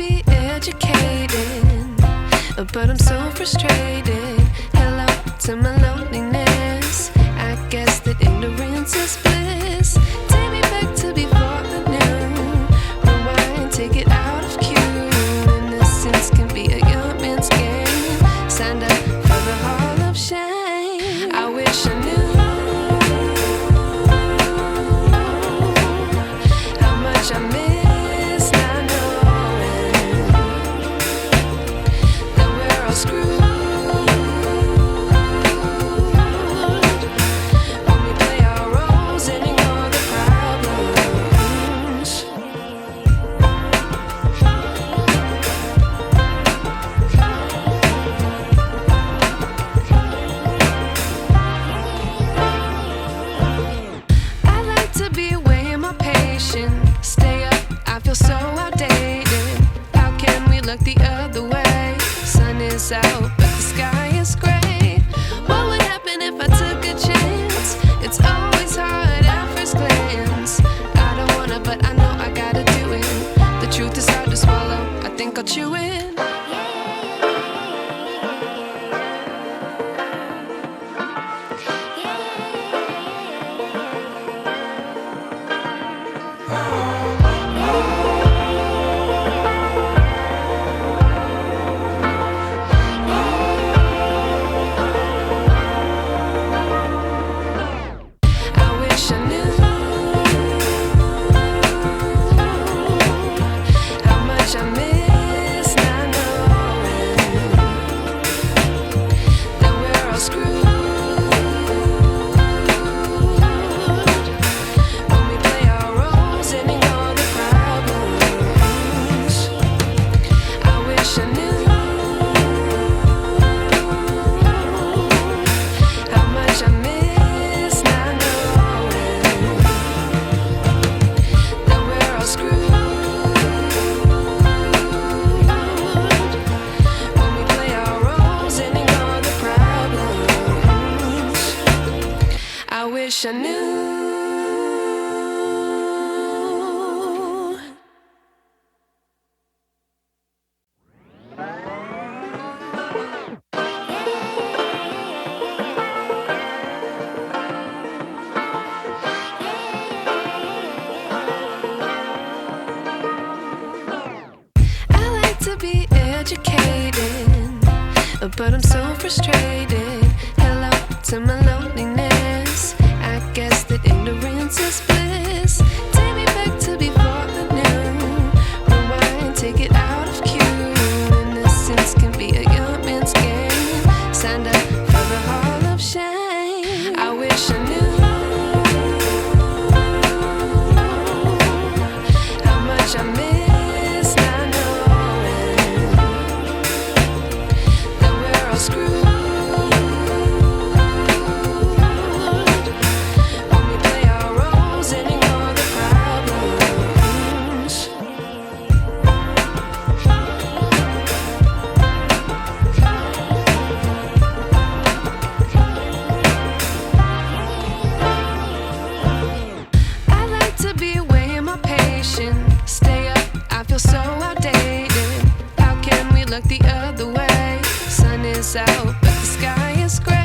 be educated, but I'm so frustrated. Hello to my loneliness. I guess that ignorance is bliss. Take me back to before I knew. Rewind, take it out of cue. Innocence can be a young man's game. Signed up for the hall of shame. I wish I knew how much I miss not knowing that we're all screwed. Stay up, I feel so outdated. How can we look the other way? Sun is out, but the sky is gray. What would happen if I took a chance? It's always hard at first glance. I don't wanna, but I know I gotta do it. The truth is hard to swallow, I think I'll chew it. I wish I knew. I like to be educated, but I'm so frustrated. Hello to my loneliness. I guess that ignorance is bliss. Take me back to before I knew. Rewind, take it out of cue. Innocence can be a young man's game. Signed up for the hall of shame. I wish I knew how much I miss not knowing that we're all screwed. Stay up, I feel so outdated. How can we look the other way? Sun is out, but the sky is gray.